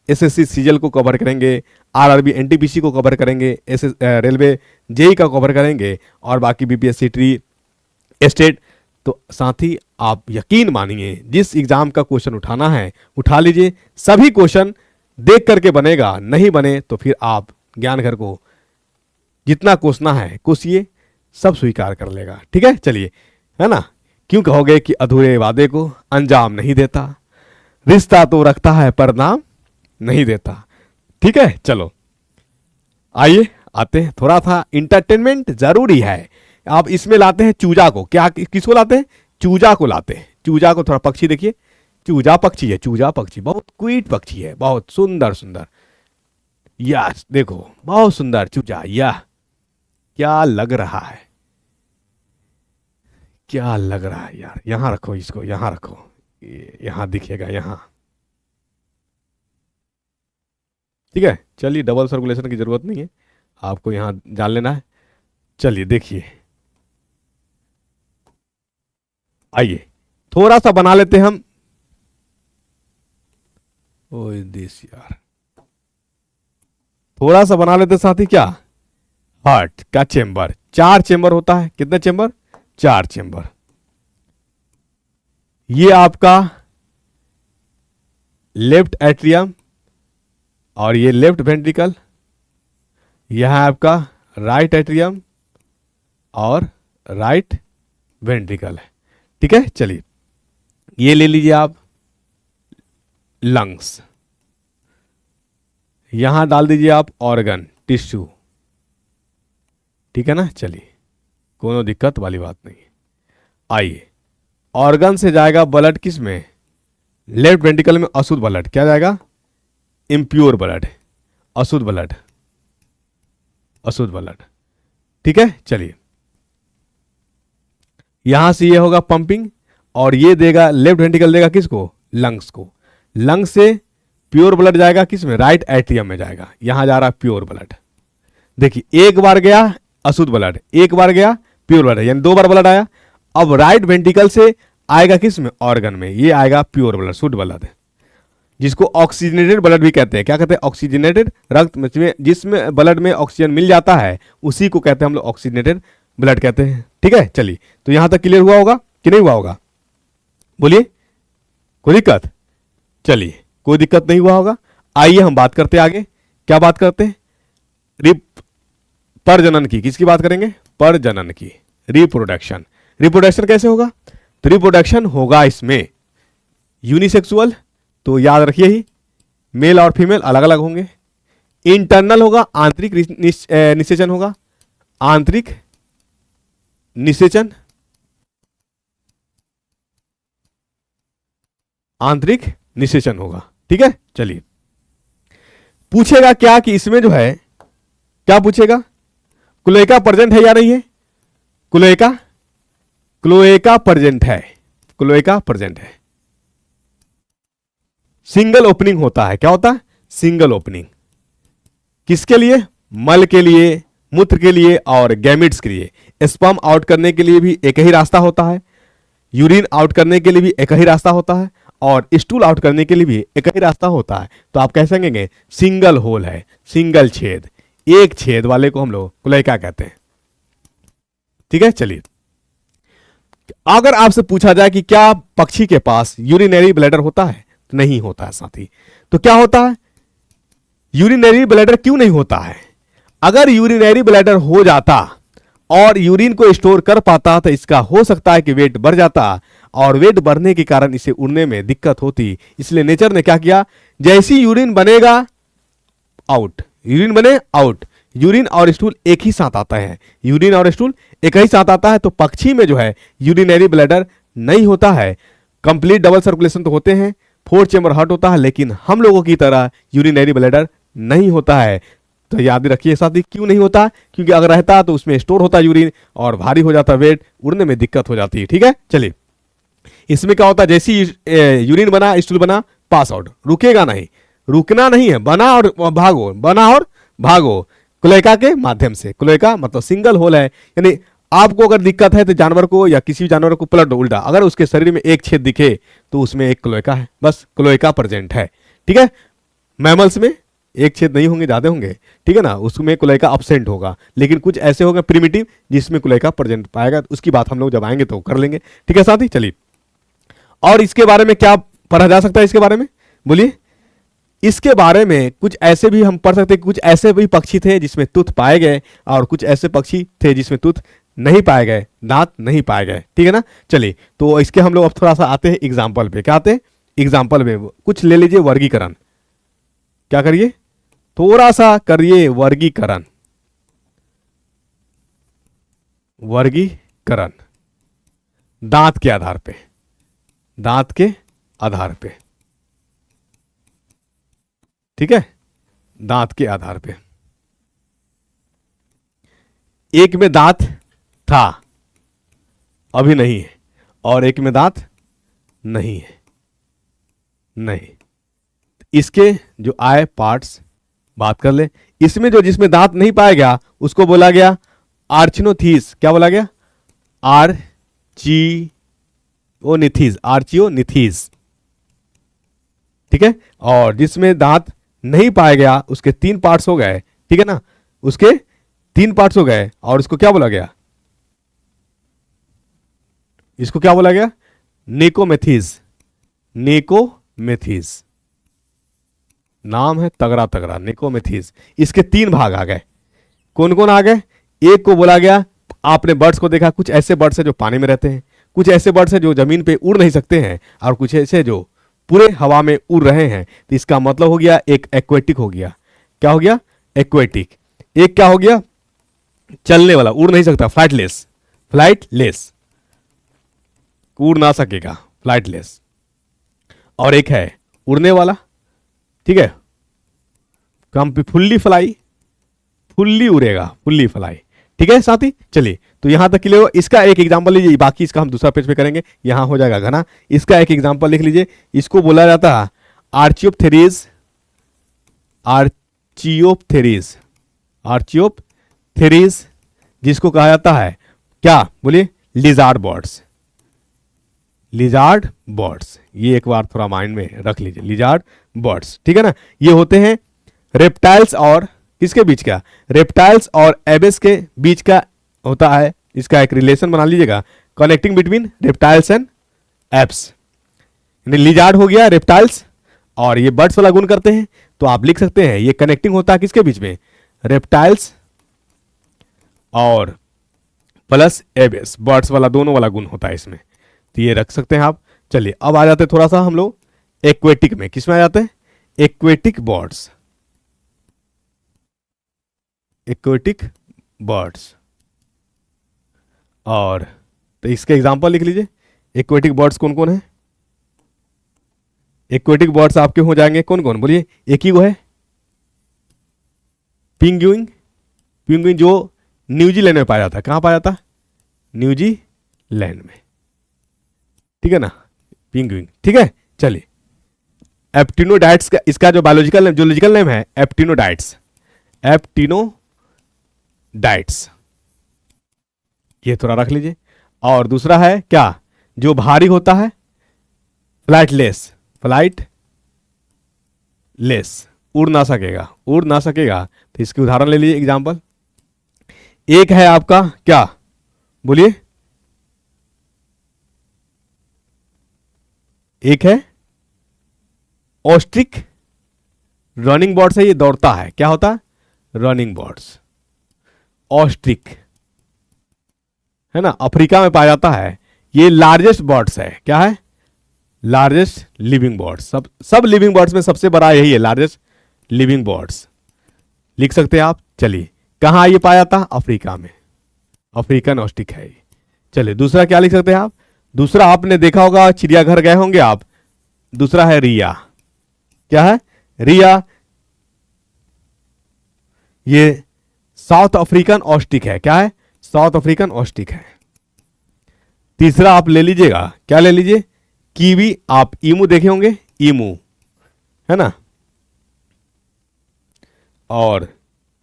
एसएससी सीजीएल को कवर करेंगे, आरआरबी एनटीपीसी को कवर करेंगे, रेलवे जेई का कवर करेंगे, और बाकी बीपीएससी ट्री स्टेट। तो साथी आप यकीन मानिए, जिस एग्जाम का क्वेश्चन उठाना है उठा लीजिए, सभी क्वेश्चन देख करके बनेगा, नहीं बने तो फिर आप ज्ञानघर को जितना कोसना है कोसिए, सब स्वीकार कर लेगा। ठीक है, चलिए, है ना। क्यों कहोगे कि अधूरे वादे को अंजाम नहीं देता, रिश्ता तो रखता है पर नाम नहीं देता। ठीक है, चलो आइए आते हैं, थोड़ा सा इंटरटेनमेंट जरूरी है। आप इसमें लाते हैं चूजा को, क्या किसको लाते हैं? चूजा को लाते हैं। चूजा को थोड़ा पक्षी देखिए, चूजा पक्षी है, चूजा पक्षी बहुत क्वीट पक्षी है, बहुत सुंदर सुंदर। यस देखो, बहुत सुंदर चूजा। यह क्या लग रहा है, क्या लग रहा है यार। यहां रखो इसको, यहां रखो, यहां दिखेगा यहां। ठीक है, चलिए, डबल सर्कुलेशन की जरूरत नहीं है, आपको यहां जान लेना है। चलिए देखिए, आइए थोड़ा सा बना लेते हैं हम। ओए देश यार, थोड़ा सा बना लेते साथी। क्या? हार्ट का चेंबर, 4 चेंबर होता है। कितने चेंबर? 4 चेंबर। ये आपका लेफ्ट एट्रियम और ये लेफ्ट वेंट्रिकल, यह है आपका राइट एट्रियम और राइट वेंट्रिकल है। ठीक है, चलिए ये ले लीजिए आप लंग्स, यहां डाल दीजिए आप ऑर्गन टिश्यू। ठीक है ना, चलिए कोनो दिक्कत वाली बात नहीं है। आइए, ऑर्गन से जाएगा ब्लड किस में? लेफ्ट वेंट्रिकल में अशुद्ध ब्लड। क्या जाएगा? इम्प्योर ब्लड, अशुद्ध ब्लड, अशुद्ध ब्लड। ठीक है, चलिए यहां से ये होगा पंपिंग, और ये देगा, लेफ्ट वेंट्रिकल देगा किसको? लंग्स को। लंग्स से प्योर ब्लड जाएगा किस में? राइट एट्रियम में जाएगा। यहां जा रहा है प्योर ब्लड। देखिए, 1 बार गया, अशुद्ध ब्लड, एक बार गया प्योर ब्लड, यानी 2 बार ब्लड आया। अब राइट वेंट्रिकल से आएगा किस में, ऑर्गन में, ये आएगा प्योर ब्लड, शुद्ध ब्लड, जिसको ऑक्सीजनेटेड ब्लड भी कहते हैं। क्या कहते हैं, ऑक्सीजनेटेड रक्त में, जिसमें ब्लड में ऑक्सीजन मिल जाता है उसी को कहते हैं हम लोग ऑक्सीजनेटेड ब्लड कहते हैं। ठीक है, चलिए, तो यहां तक क्लियर हुआ होगा कि नहीं हुआ होगा, बोलिए, कोई दिक्कत? चलिए, कोई दिक्कत नहीं हुआ होगा। आइए हम बात करते हैं आगे, क्या बात करते हैं, प्रजनन की। किसकी बात करेंगे, प्रजनन की, रिप्रोडक्शन। रिप्रोडक्शन कैसे होगा, तो रिप्रोडक्शन होगा इसमें यूनिसेक्सुअल, तो याद रखिए ही, मेल और फीमेल अलग अलग होंगे। इंटरनल होगा, आंतरिक निषेचन होगा, आंतरिक निषेचन, आंतरिक निषेचन होगा। ठीक है, चलिए, पूछेगा क्या कि इसमें जो है, क्या पूछेगा, क्लोएका प्रेजेंट है या नहीं है, क्लोएका, क्लोएका प्रेजेंट है, क्लोएका प्रेजेंट है। सिंगल ओपनिंग होता है, क्या होता है, सिंगल ओपनिंग, किसके लिए, मल के लिए, मूत्र के लिए और गैमिट्स के लिए। स्पर्म आउट करने के लिए भी एक ही रास्ता होता है, यूरिन आउट करने के लिए भी एक ही रास्ता होता है, और स्टूल आउट करने के लिए भी एक ही रास्ता होता है। तो आप कह सकेंगे सिंगल होल है, सिंगल छेद, एक छेद वाले को हम लोग क्लोएका कहते हैं। ठीक है, चलिए, अगर आपसे पूछा जाए कि क्या पक्षी के पास यूरिनरी ब्लैडर होता है, तो नहीं होता है साथी। तो क्या होता है, यूरिनरी ब्लैडर क्यों नहीं होता है, अगर यूरिनरी ब्लैडर हो जाता और यूरिन को स्टोर कर पाता तो इसका हो सकता है कि वेट बढ़ जाता, और वेट बढ़ने के कारण इसे उड़ने में दिक्कत होती। इसलिए नेचर ने क्या किया, जैसी यूरिन बनेगा आउट, यूरिन बने आउट, यूरिन और स्टूल एक ही साथ आता है, यूरिन और स्टूल एक ही साथ आता है। तो पक्षी में जो है यूरिनरी ब्लैडर नहीं होता है। कंप्लीट डबल सर्कुलेशन तो होते हैं, 4 चेंबर हार्ट होता है, लेकिन हम लोगों की तरह यूरिनरी ब्लैडर नहीं होता है। तो याद रखिए साथी, क्यों नहीं होता, क्योंकि अगर रहता तो उसमें स्टोर होता यूरिन और भारी हो जाता वेट, उड़ने में दिक्कत हो जाती है। ठीक है, चलिए, इसमें क्या होता है, जैसी यूरिन बना, स्टूल बना, पास आउट, रुकेगा नहीं, रुकना नहीं है, बना और भागो, बना और भागो, क्लोएका के माध्यम से। क्लोएका मतलब सिंगल होल है, यानी आपको अगर दिक्कत है तो जानवर को या किसी जानवर को पलट उल्टा, अगर उसके शरीर में एक छेद दिखे तो उसमें एक क्लोएका है, बस क्लोएका प्रेजेंट है। ठीक है, मैमल्स में एक छेद नहीं होंगे, ज्यादा होंगे, ठीक है ना, उसमें क्लोएका अब्सेंट होगा, लेकिन कुछ ऐसे होंगे प्रिमिटिव जिसमें क्लोएका प्रेजेंट पाएगा, उसकी बात हम लोग जब आएंगे तो कर लेंगे। ठीक है साथी, चलिए, और इसके बारे में क्या पढ़ा जा सकता है, इसके बारे में बोलिए। इसके बारे में कुछ ऐसे भी हम पढ़ सकते हैं, कुछ ऐसे भी पक्षी थे जिसमें तूत पाए गए और कुछ ऐसे पक्षी थे जिसमें तूत नहीं पाए गए, दांत नहीं पाए गए। ठीक है ना, चलिए, तो इसके हम लोग अब थोड़ा सा आते हैं एग्जाम्पल पे। क्या आते हैं एग्जाम्पल में, कुछ ले लीजिए वर्गीकरण, क्या करिए, थोड़ा सा करिए वर्गीकरण, वर्गीकरण दांत के आधार पे, दांत के आधार पे। ठीक है, दांत के आधार पे, एक में दांत था अभी नहीं है, और एक में दांत नहीं है, नहीं, इसके जो आए पार्ट्स बात कर ले। इसमें जो जिसमें दांत नहीं पाया गया उसको बोला गया आर्चियोनिथीज, क्या बोला गया, आर्चियोनिथीज, आर्चियोनिथीज। ठीक है, और जिसमें दांत नहीं पाया गया उसके 3 पार्ट्स हो गए। ठीक है ना, उसके 3 पार्ट्स हो गए, और इसको क्या बोला गया, इसको क्या बोला गया, नेकोमेथीज, नेकोमेथीज नाम है, तगड़ा तगड़ा, नेकोमेथीज। इसके 3 भाग आ गए, कौन कौन आ गए, एक को बोला गया, आपने बर्ड्स को देखा, कुछ ऐसे बर्ड्स है जो पानी में रहते हैं, कुछ ऐसे बर्ड्स है जो जमीन पे उड़ नहीं सकते हैं, और कुछ ऐसे जो पूरे हवा में उड़ रहे हैं। तो इसका मतलब हो गया एक एक्वेटिक हो गया, क्या हो गया, एक्वेटिक। एक क्या हो गया, चलने वाला, उड़ नहीं सकता, फ्लाइटलेस, फ्लाइटलेस, उड़ ना सकेगा, फ्लाइटलेस। और एक है उड़ने वाला, ठीक है, कम पे फुल्ली फ्लाई, फुल्ली उड़ेगा, फुल्ली फ्लाई। ठीक है साथी, चलिए, तो यहां तक क्लियर हो। इसका एक एग्जांपल लीजिए, बाकी इसका हम दूसरा पेज पे करेंगे, यहां हो जाएगा घना। इसका एक एग्जांपल लिख लीजिए, इसको बोला जाता है आर्चियोप्थेरीज, आर्चियोप्थेरीज, आर्चियोप्थेरीज जिसको कहा जाता है क्या, बोलिए, लिजार्ड बर्ड्स। लिजार्ड बर्ड्स, ये एक बार थोड़ा माइंड में रख लीजिए, लिजार्ड बर्ड्स, ठीक है ना। ये होते हैं रेप्टाइल्स और किसके बीच का, रेप्टाइल्स और एबेस के बीच का होता है। इसका एक रिलेशन बना लीजिएगा, connecting between reptiles and apps. Lizard हो गया रेप्टाइल्स, और ये बर्ड्स वाला गुण करते हैं, तो आप लिख सकते हैं ये कनेक्टिंग होता है किसके बीच में, रेप्टाइल्स और प्लस एबेस, बर्ड्स वाला दोनों वाला गुण होता है इसमें, तो ये रख सकते हैं आप। चलिए अब आ जाते हैं थोड़ा सा हम लोग एक्वेटिक में, किसमें आ जाते हैं, एक्वेटिक बर्ड्स। एक्वेटिक बर्ड्स, और तो इसके एग्जांपल लिख लीजिए। एक्वेटिक बर्ड्स कौन कौन है, एक्वेटिक बर्ड्स आपके हो जाएंगे कौन कौन, बोलिए। एक ही वो है पिंगुइन, पिंगुइन जो न्यूजीलैंड में पाया जाता है, कहां पाया जाता है, न्यूजीलैंड में, ठीक है ना, पिंगुइन, ठीक है। चलिए एप्टिनोडाइट्स का, इसका जो बायोलॉजिकल नेम, जूलॉजिकल नेम है एप्टिनोडाइट्स, एप्टिनोडाइट्स, ये थोड़ा रख लीजिए। और दूसरा है क्या, जो भारी होता है, फ्लाइटलेस, फ्लाइटलेस, उड़ ना सकेगा, उड़ ना सकेगा, तो इसकी उदाहरण ले लीजिए एग्जांपल। एक है आपका क्या, बोलिए, एक है ऑस्ट्रिक, रनिंग बर्ड्स है, ये दौड़ता है, क्या होता है, रनिंग बर्ड्स, ऑस्ट्रिक, है ना, अफ्रीका में पाया जाता है। ये लार्जेस्ट बर्ड्स है, क्या है, लार्जेस्ट लिविंग बर्ड्स, सब लिविंग बर्ड्स में सबसे बड़ा यही है, लार्जेस्ट लिविंग बर्ड्स, लिख सकते हैं आप। चलिए कहाँ ये पाया जाता है, अफ्रीका में, अफ्रीकन ऑस्ट्रिक है ये। चलिए दूसरा क्या लिख सकते हैं आप, दूसरा आपने देखा होगा, चिड़ियाघर गए होंगे आप, दूसरा है रिया, क्या है, रिया, ये साउथ अफ्रीकन ऑस्ट्रिक है, क्या है, साउथ अफ्रीकन ऑस्ट्रिक है। तीसरा आप ले लीजिएगा, क्या ले लीजिए, कीवी, आप ईमू देखे होंगे, ईमू, है ना, और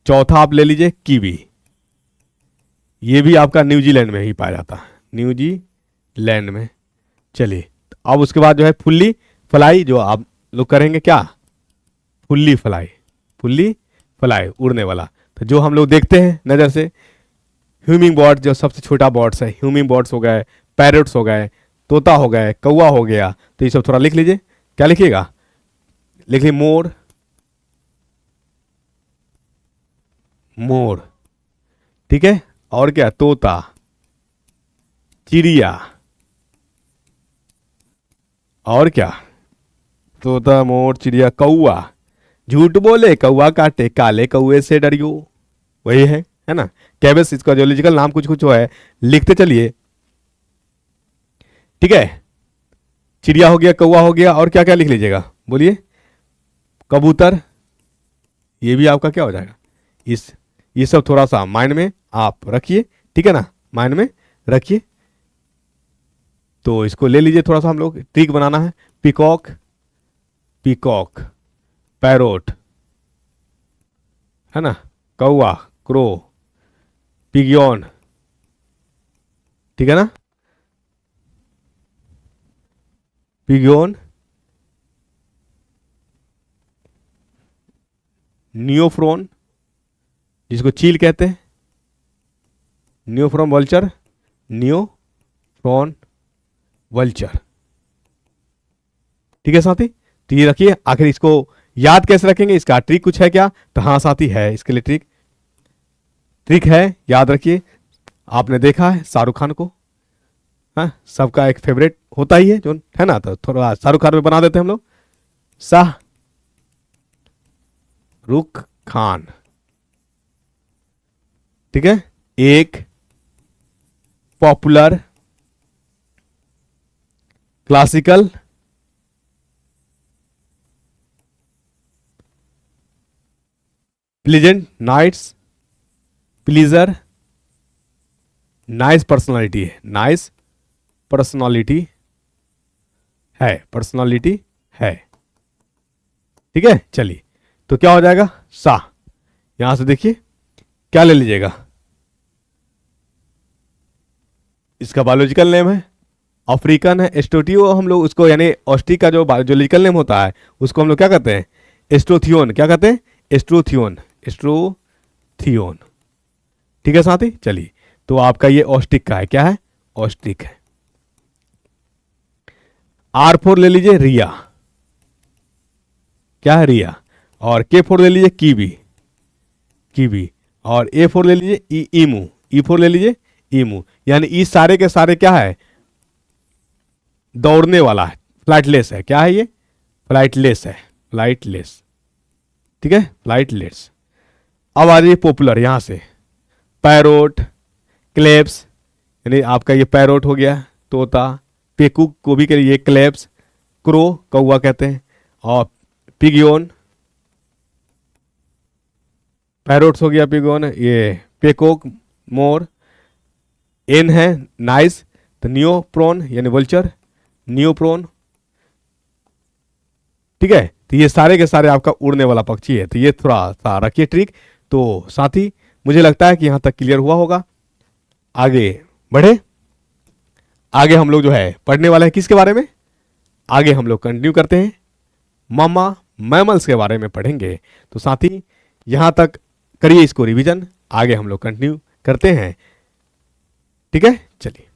चौथा आप ले लीजिए कीवी, ये भी आपका न्यूजीलैंड में ही पाया जाता है, न्यूजीलैंड में। चलिए अब उसके बाद जो है फुल्ली फ्लाई, जो आप लोग करेंगे क्या, फुल्ली फ्लाई, फुल्ली फ्लाई, उड़ने वाला, तो जो हम लोग देखते हैं नजर से, ह्यूमिंग बर्ड जो सबसे छोटा बर्ड्स है, ह्यूमिंग बर्ड्स हो गए, पैरट्स हो गए, तोता हो गए, कौवा हो गया, तो ये सब थोड़ा लिख लीजिए। क्या लिखिएगा, लिख लीजिए मोर, मोर, ठीक है, और क्या, तोता, चिड़िया, और क्या, तोता, मोर, चिड़िया, कौवा, झूठ बोले कौवा काटे, काले कौवे से डरियो, वही है ना, कैबस, इसका जूलॉजिकल नाम कुछ कुछ है, लिखते चलिए, ठीक है। चिड़िया हो गया, कौवा हो गया, और क्या क्या लिख लीजिएगा, बोलिए, कबूतर, ये भी आपका क्या हो जाएगा, ये सब थोड़ा सा माइंड में आप रखिए, ठीक है ना, माइंड में रखिए। तो इसको ले लीजिए, थोड़ा सा हम लोग ट्रिक बनाना है। पिकॉक, पीकॉक, पैरोट, है ना, कौवा, क्रो, पिगियन, ठीक है ना, पिगियन, नियोफ्रोन, जिसको चील कहते हैं, नियोफ्रोन वल्चर, नियोफ्रोन वल्चर, ठीक है साथी, तो ये रखिए। आखिर इसको याद कैसे रखेंगे, इसका ट्रिक कुछ है क्या, तो हाँ साथी है, इसके लिए ट्रिक है, याद रखिए। आपने देखा है शाहरुख खान को, हाँ, सबका एक फेवरेट होता ही है जो, है ना, तो थोड़ा शाहरुख खान में बना देते हैं हम लोग, शाहरुख खान, ठीक है, एक popular classical pleasant nights pleasure nice personality है, नाइस पर्सनालिटी है, ठीक है। चलिए तो क्या हो जाएगा, सा, यहां से देखिए क्या ले लीजिएगा, इसका बायोलॉजिकल नेम है अफ्रीकन है। एस्ट्रोथियो हम लोग उसको यानी ऑस्ट्रिक का जो बायोलॉजिकल नेम होता है उसको हम लोग क्या कहते हैं, एस्ट्रोथियोन। क्या कहते हैं, एस्ट्रोथियोन, एस्ट्रोथियोन। ठीक है साथी, चलिए तो आपका ये ऑस्ट्रिक का है, क्या है, ऑस्ट्रिक है। R4 ले लीजिए रिया, क्या है, रिया। और K4 ले लीजिए कीवी, कीवी। और A4 ले लीजिए ईमू, E4 ले लीजिए ईमू। यानी ई सारे के सारे क्या है, दौड़ने वाला है, फ्लाइटलेस है। क्या है ये, फ्लाइटलेस है, फ्लाइटलेस। ठीक है, फ्लाइटलेस। अब आ जाइए पॉपुलर, यहां से पैरोट, क्लेप्स, यानी आपका ये पैरोट हो गया, तोता। पेकूक को भी करिए क्लेप्स, क्रो कौवा कहते हैं। और पिगियोन, पैरोट्स हो गया, पिगियोन, ये पेकोक मोर। एन है नाइस, तो नियोप्रोन यानी वल्चर, नियोप्रोन। ठीक है, तो ये सारे के सारे आपका उड़ने वाला पक्षी है। तो ये थोड़ा सा रखिए ट्रिक। तो साथी मुझे लगता है कि यहां तक क्लियर हुआ होगा। आगे बढ़े, आगे हम लोग जो है पढ़ने वाले हैं किसके बारे में, आगे हम लोग कंटिन्यू करते हैं मामा मैमल्स के बारे में पढ़ेंगे। तो साथी यहां तक करिए इसको रिवीजन, आगे हम लोग कंटिन्यू करते हैं। ठीक है, चलिए।